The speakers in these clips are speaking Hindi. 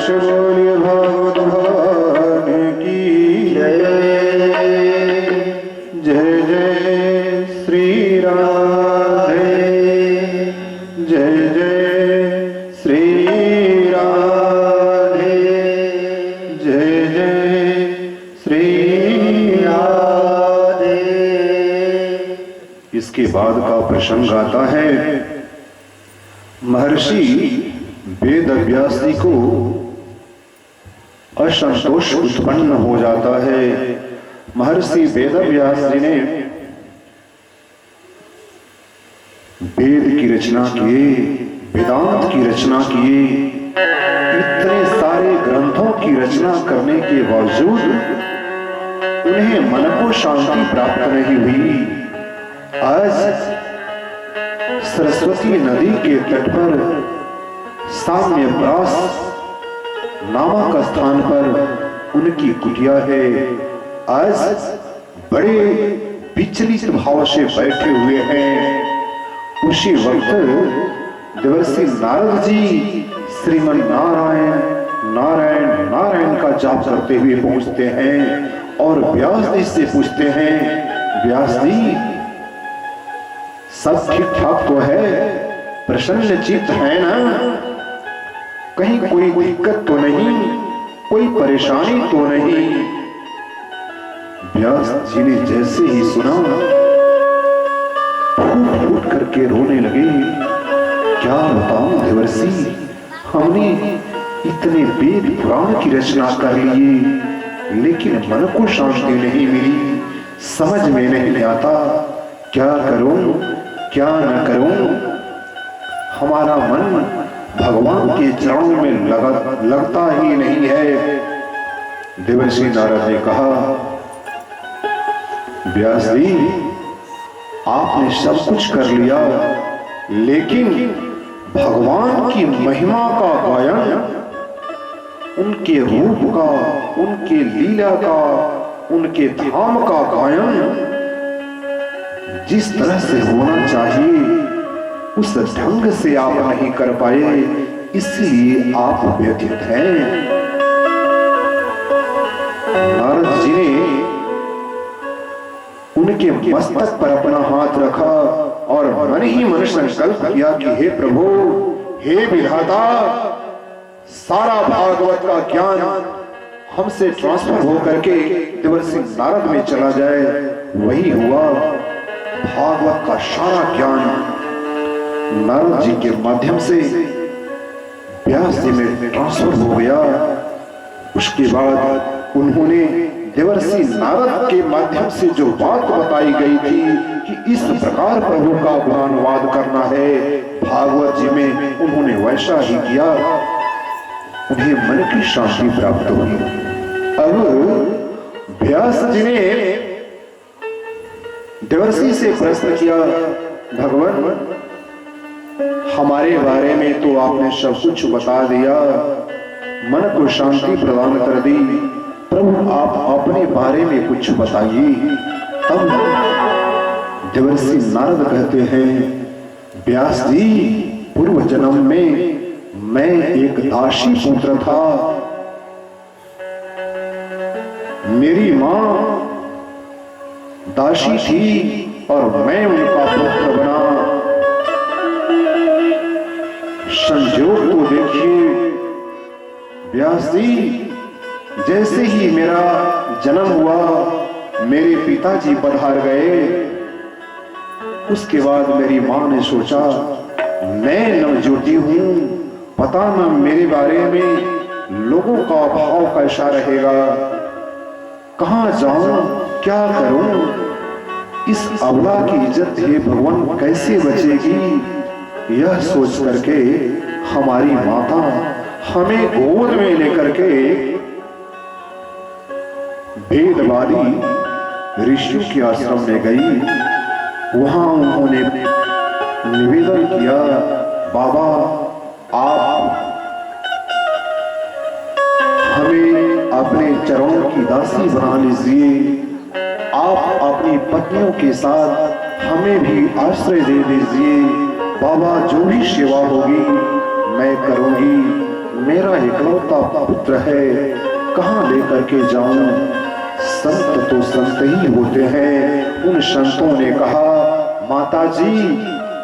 प्रेम से बोलिए भागवत भगवान की जय। जय जय श्री राधे, जय जय श्री राधे, जय जय श्री राधे। इसके बाद का प्रसंग आता है, महर्षि वेद व्यास जी को असंतोष उत्पन्न हो जाता है। महर्षि वेद व्यास जी ने वेद की रचना किए, वेदांत की रचना किए, इतने सारे ग्रंथों की रचना करने के बावजूद उन्हें मन को शांति प्राप्त नहीं हुई। आज सरस्वती नदी के तट पर साम्यव्यास नामक स्थान पर उनकी कुटिया है। आज बड़े विचलित भाव से बैठे हुए हैं। उसी वक्त देवर्षि नारद जी श्रीमन नारायण नारायण नारायण का जाप करते हुए पहुंचते हैं और व्यास जी से पूछते हैं, व्यास जी सब ठीक ठाक तो है, प्रसन्न चित्त है ना, कहीं कोई दिक्कत तो नहीं, कोई परेशानी तो नहीं। व्यास जी ने जैसे ही सुना फूट फूट करके रोने लगे। क्या बताऊं देवर्षि, हमने इतने वेद पुराण की रचना कर लिए लेकिन मन को शांति नहीं मिली, समझ में नहीं आता क्या करूं क्या न करूं। हमारा मन भगवान के चरणों में लगता ही नहीं है। देवर्षि नारद ने कहा, व्यास जी आपने सब कुछ कर लिया लेकिन भगवान की महिमा का गायन, उनके रूप का, उनके लीला का, उनके धाम का गायन जिस तरह से होना चाहिए उस ढंग से आप नहीं कर पाए, इसलिए आप व्यथित हैं। नारद जी ने उनके मस्तक पर अपना हाथ रखा और मन ही मन संकल्प किया कि हे प्रभु, हे विधाता, सारा भागवत का ज्ञान हमसे ट्रांसफर हो करके देवर्षि नारद में चला जाए। वही हुआ, भागवत का सारा ज्ञान नारद जी के माध्यम से व्यास जी में ट्रांसफर हो गया। उसके बाद उन्होंने देवर्षि नारद के माध्यम से जो बात बताई गई थी कि इस प्रकार प्रभु का गुणानुवाद करना है भागवत जी में, उन्होंने वैसा ही किया। उन्हें मन की शांति प्राप्त हुई। अब व्यास जी ने देवर्षि से प्रश्न किया, भगवान हमारे बारे में तो आपने सब कुछ बता दिया, मन को शांति प्रदान कर दी, प्रभु आप अपने बारे में कुछ बताइए। तब देवर्षि नारद कहते हैं, व्यास जी पूर्व जन्म में मैं एक दासी पुत्र था। मेरी मां दासी थी और मैं उनका पुत्र बना। संजोग को देखिए व्यास जी, जैसे ही मेरा जन्म हुआ मेरे पिताजी पधार गए। उसके बाद मेरी मां ने सोचा मैं नवजोटी हूं, पता न मेरे बारे में लोगों का भाव कैसा रहेगा, कहां जाऊं, क्या करूं, इस अबला की इज्जत हे भगवान कैसे बचेगी। यह सोच करके हमारी माता हमें गोद में लेकर के वेदवादी ऋषियों के आश्रम में गई। वहां उन्होंने निवेदन किया, बाबा आप हमें अपने चरणों की दासी बना लीजिए, आप अपनी पत्नियों के साथ हमें भी आश्रय दे दीजिए। बाबा जो भी सेवा होगी मैं करूंगी। मेरा इकलौता पुत्र है, कहाँ लेकर के जाऊं? संत तो संत ही होते हैं। उन संतों ने कहा, माता जी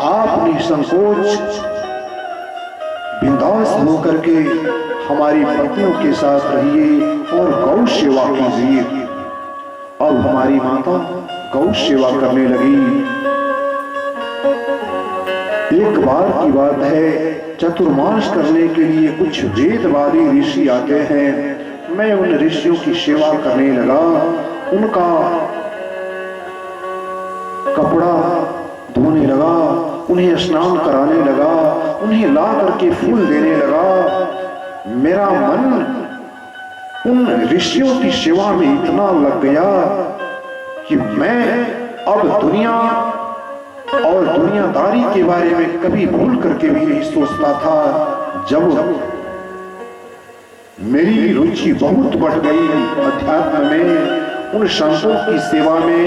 आप निसंकोच बिंदास होकर के हमारी पत्नियों के साथ रहिए और गौ सेवा कीजिए। अब हमारी माता गौ सेवा करने लगी। एक बार की बात है, चतुर्मास करने के लिए कुछ वेदवादी ऋषि आते हैं। मैं उन ऋषियों की सेवा करने लगा, उनका कपड़ा धोने लगा, उन्हें स्नान कराने लगा, उन्हें ला करके फूल देने लगा। मेरा मन उन ऋषियों की सेवा में इतना लग गया कि मैं अब दुनिया और दुनियादारी के बारे में कभी भूल करके भी नहीं सोचता था। जब मेरी रुचि बहुत बढ़ गई अध्यात्म में, उन संतों की सेवा में,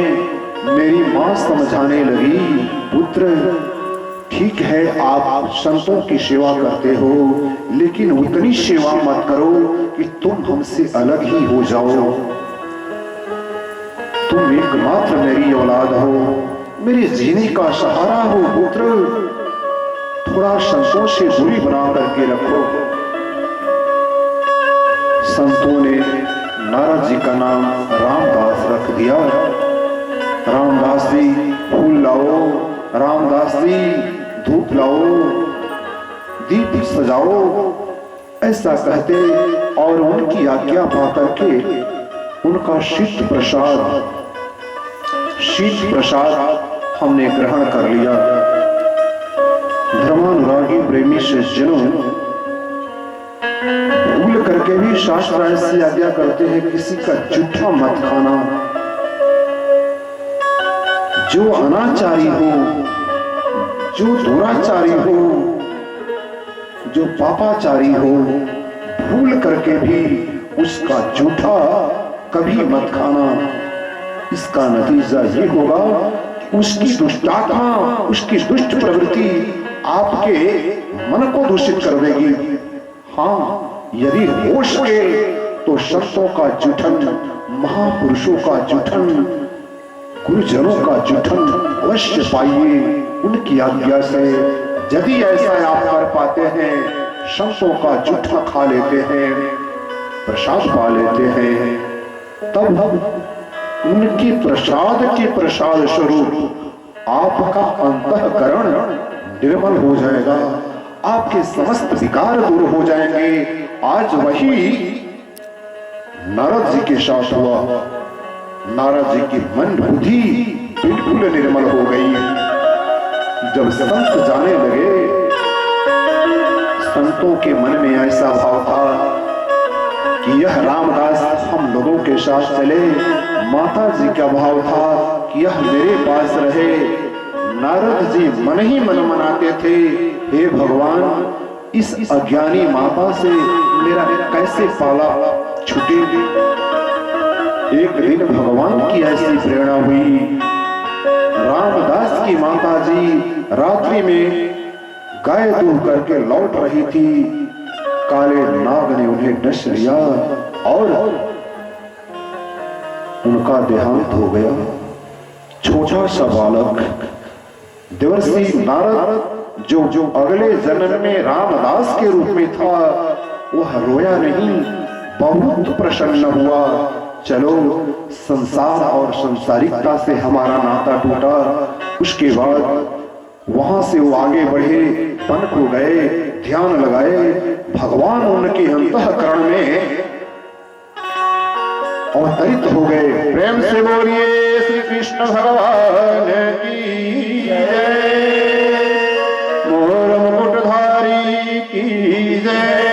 मेरी मां समझाने लगी, पुत्र ठीक है आप संतों की सेवा करते हो, लेकिन उतनी सेवा मत करो कि तुम हमसे अलग ही हो जाओ। तुम एकमात्र मेरी औलाद हो, मेरे जीने का सहारा हो पुत्र, थोड़ा संतों से दूरी बना करके रखो। संतों ने नारद जी का नाम रामदास रख दिया। रामदास जी फूल लाओ, रामदास जी धूप लाओ, दीप सजाओ, ऐसा कहते और उनकी आज्ञा पा करके उनका शीत प्रसाद हमने ग्रहण कर लिया। धर्मानुरागी प्रेमी सज्जनों, भूल करके भी शास्त्र ऐसी आज्ञा करते हैं किसी का जूठा मत खाना। जो अनाचारी हो, जो दुराचारी हो, जो पापाचारी हो, भूल करके भी उसका जूठा कभी मत खाना। इसका नतीजा ये होगा कि उसकी दुष्टात्मा, उसकी दुष्ट प्रवृत्ति आपके मन को दूषित कर देगी। हाँ, यदि हो सके तो संतों का जूठन, महापुरुषों का जूठन, गुरुजनों का जूठन अवश्य पाइए उनकी आज्ञा से। यदि ऐसा आप कर पाते हैं, संतों का जूठा खा लेते हैं, प्रसाद पा लेते हैं, तब उनके प्रसाद के प्रसाद स्वरूप आपका अंतःकरण निर्मल हो जाएगा, आपके समस्त विकार दूर हो जाएंगे। आज वही नारद जी के साथ हुआ। नारद जी की मन बुद्धि बिल्कुल निर्मल हो गई। जब संत जाने लगे, संतों के मन में ऐसा भाव था कि यह रामदास हम लोगों के साथ चले। माता जी का भाव था कि यह मेरे पास रहे। नारद जी मन ही मन मनाते थे, हे भगवान, इस अज्ञानी माता से मेरा कैसे पाला छूटे। एक दिन भगवान की ऐसी प्रेरणा हुई। रामदास की माता जी रात्रि में गाय दूध करके लौट रही थी। काले नाग ने उन्हें डस लिया और उनका देहांत हो गया। छोटा सा बालक देवर्षि नारद जो अगले जन्म में रामदास के रूप में था, वह रोया नहीं, बहुत प्रसन्न हुआ। चलो, संसार और संसारिकता से हमारा नाता टूटा। उसके बाद वहां से वो आगे बढ़े, वन को गए, ध्यान लगाए, भगवान उनके अंतःकरण में अवतरित हो गए। प्रेम से बोलिए श्री कृष्ण भगवान की जय, मोर मुकुटधारी की जय।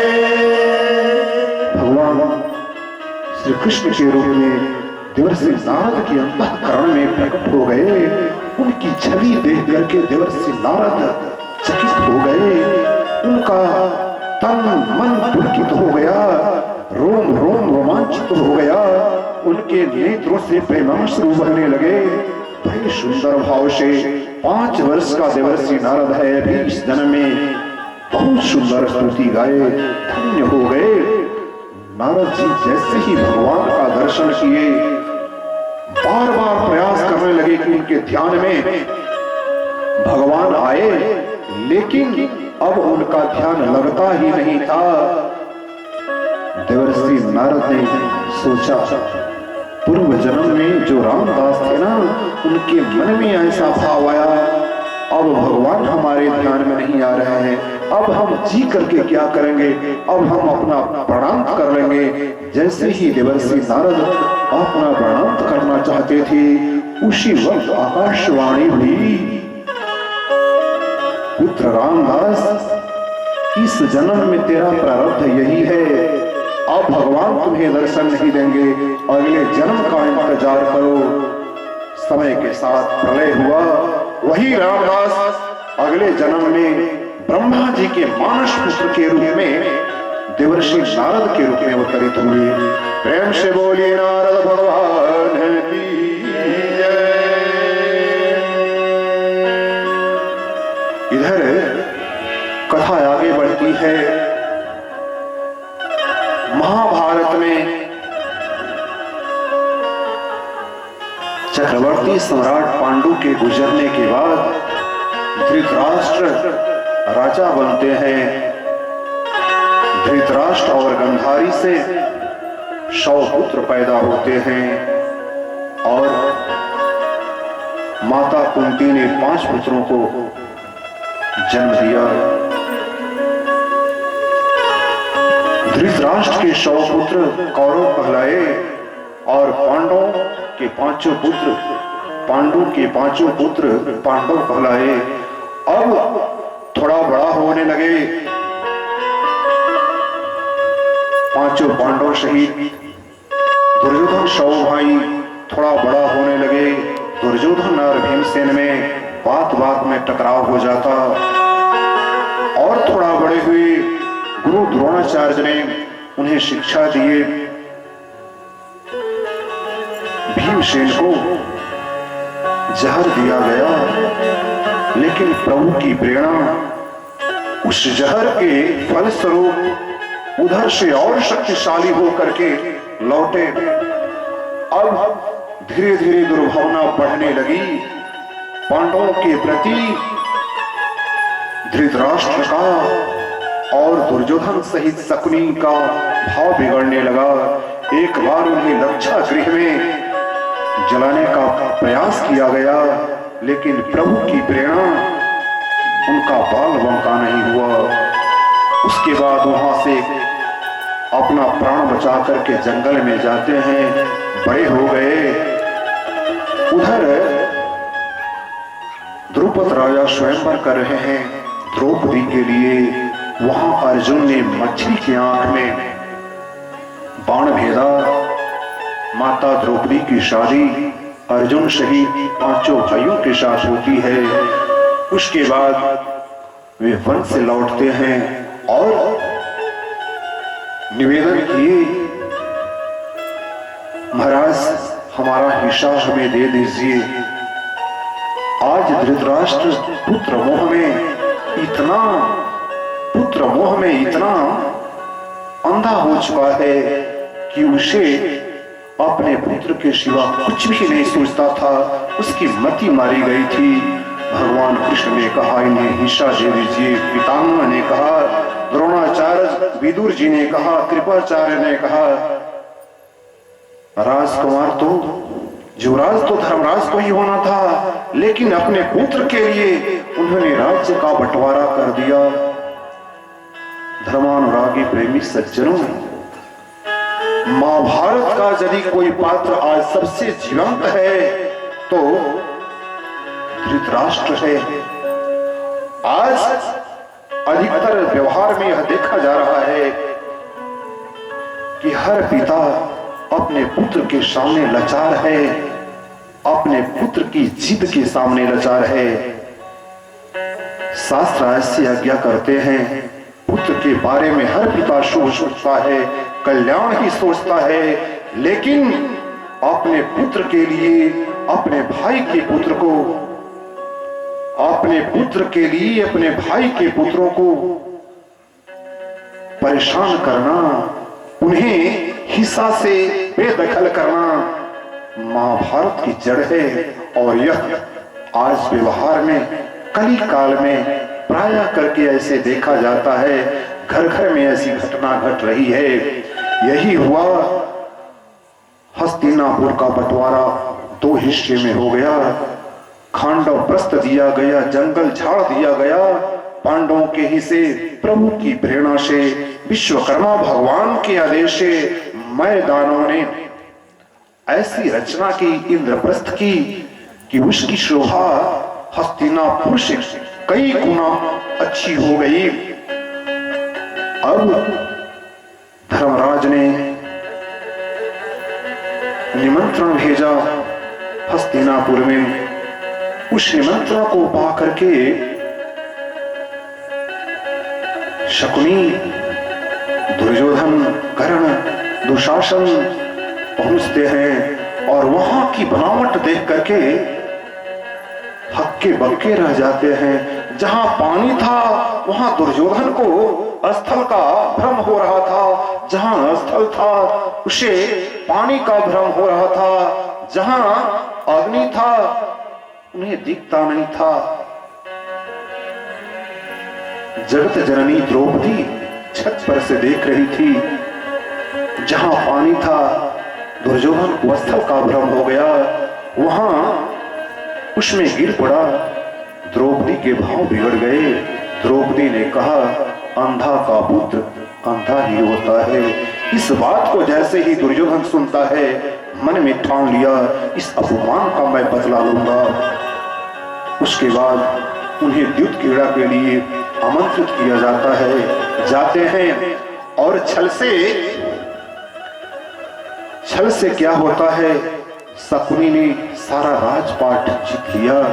भगवान श्री कृष्ण के रूप में देवर्षि नारद के अंतःकरण में प्रकट हो गए। उनकी छवि देख करके देवर्षि नारद चकित हो गए। उनका तन मन पुलकित हो गया, रोम रोम रोमांचित हो गया। उनके नेत्रों से प्रेमाश्रु बहने लगे। बड़े सुंदर भाव से 5 वर्ष का देवर्षि नारद है, अभी इस जन्म में बहुत सुंदर स्तुति गाए, धन्य हो गए। नारद जी जैसे ही भगवान का दर्शन किए, बार बार प्रयास करने लगे कि उनके ध्यान में भगवान आए, लेकिन अब उनका ध्यान लगता ही नहीं था। देवर्षि नारद ने सोचा, पूर्व जन्म में जो रामदास थे ना, उनके मन में ऐसा भाव आया, अब भगवान हमारे ध्यान में नहीं आ रहे हैं, अब हम जी करके क्या करेंगे, अब हम अपना प्रणाम कर लेंगे। जैसे ही देवर्षि नारद अपना प्रणाम करना चाहते थे, उसी वक्त आकाशवाणी हुई, पुत्र रामदास, इस जन्म में तेरा प्रारब्ध यही है, अब भगवान तुम्हें दर्शन नहीं देंगे, अगले जन्म का इंतजार करो। समय के साथ प्रलय हुआ, वही रामदास अगले जन्म में ब्रह्मा जी के मानस पुत्र के रूप में देवर्षि नारद के रूप में अवतरित हुए। प्रेम से बोलिए नारद भगवान की जय। इधर कथा आगे बढ़ती है। महाभारत में चक्रवर्ती सम्राट पांडु के गुजरने के बाद धृतराष्ट्र राजा बनते हैं। धृतराष्ट्र और गंधारी से 100 पुत्र पैदा होते हैं और माता कुंती ने 5 पुत्रों को जन्म दिया। धृतराष्ट्र के 100 पुत्र कौरव कहलाए और पांडवों के 5 पुत्र पांडु के 5 पुत्र पांडव कहलाए। अब थोड़ा बड़ा होने लगे, 5 पांडव शहीद, दुर्योधन 100 भाई थोड़ा बड़ा होने लगे। दुर्योधन और भीमसेन में बात बात में टकराव हो जाता और थोड़ा बड़े हुए। गुरु द्रोणाचार्य ने उन्हें शिक्षा दिए। भीमसेन को जहर दिया गया, लेकिन प्रभु की प्रेरणा उस जहर के फलस्वरूप उधर से और शक्तिशाली होकर के लौटे। अब धीरे धीरे दुर्भावना बढ़ने लगी। पांडवों के प्रति धृतराष्ट्र का और दुर्योधन सहित शकुनी का भाव बिगड़ने लगा। एक बार उन्हें लक्षा गृह में जलाने का प्रयास किया गया, लेकिन प्रभु की प्रेरणा उनका बाल बांका नहीं हुआ। उसके बाद वहां से अपना प्राण बचा करके जंगल में जाते हैं, बड़े हो गए। उधर द्रुपद राजा स्वयंवर कर रहे हैं द्रौपदी के लिए। वहां अर्जुन ने मछली की आंख में बाण भेदा। माता द्रौपदी की शादी अर्जुन शहीद 5 भाइयों के साथ होती है। उसके बाद वे वन से लौटते हैं और निवेदन किए, महाराज हमारा हिस्सा हमें दे दीजिए। आज धृतराष्ट्र पुत्र मोह में इतना अंधा हो चुका है कि उसे अपने पुत्र के सिवा कुछ भी नहीं सोचता था। उसकी मति मारी गई थी। भगवान कृष्ण ने कहा इन्हें हिस्सा दे दीजिए। पितामह ने कहा, द्रोणाचार्य, विदुर जी ने कहा, कृपाचार्य ने कहा। राजकुमार तो युवराज तो धर्मराज को ही होना था, लेकिन अपने पुत्र के लिए उन्होंने राज्य का बंटवारा कर दिया। धर्मानुरागी प्रेमी सज्जनों, महाभारत का यदि कोई पात्र आज सबसे जीवंत है तो धृतराष्ट्र है। आज अधिकतर व्यवहार में यह देखा जा रहा है कि हर पिता अपने पुत्र के सामने लाचार है, अपने पुत्र की जिद के सामने लाचार है। शास्त्र ऐसी आज्ञा करते हैं, पुत्र के बारे में हर पिता शुभ सोचता है, कल्याण ही सोचता है, लेकिन अपने पुत्र के लिए, अपने भाई के पुत्र को, अपने पुत्र के लिए अपने भाई के पुत्रों को परेशान करना, उन्हें हिस्सा से बेदखल करना महाभारत की जड़ है। और यह आज व्यवहार में कली काल में प्रायः करके ऐसे देखा जाता है, घर घर में ऐसी घटना घट रही है। यही हुआ, हस्तिनापुर का बंटवारा 2 हिस्से में हो गया, खांडव प्रस्थ दिया गया, जंगल झाड़ दिया गया। पांडवों के हिस्से प्रभु की प्रेरणा से, विश्वकर्मा भगवान के आदेश से मैदानों ने ऐसी रचना की, इंद्रप्रस्थ की, कि उसकी शोभा हस्तिनापुर से कई गुना अच्छी हो गई। अब धर्मराज ने निमंत्रण भेजा हस्तिनापुर में। उस निमंत्रण को पा करके शकुनी, दुर्योधन, कर्ण, दुशासन पहुंचते हैं और वहां की बनावट देख करके हक्के बक्के रह जाते हैं। जहां पानी था वहां दुर्योधन को स्थल का भ्रम हो रहा था, जहां स्थल था उसे पानी का भ्रम हो रहा था, जहां अग्नि था उन्हें दिखता नहीं था। जगत जननी द्रौपदी छत पर से देख रही थी, जहां पानी था दुर्योधन को स्थल का भ्रम हो गया, वहां उसमें गिर पड़ा। द्रौपदी के भाव बिगड़ गए। द्रौपदी ने कहा, अंधा का पुत्र अंधा ही होता है। इस बात को जैसे ही दुर्योधन सुनता है, मन में ठान लिया, इस अपमान का मैं बदला लूंगा। उसके बाद उन्हें द्युत क्रीड़ा के लिए आमंत्रित किया जाता है। जाते हैं और छल से क्या होता है, शकुनी ने सारा राजपाट जीत लिया।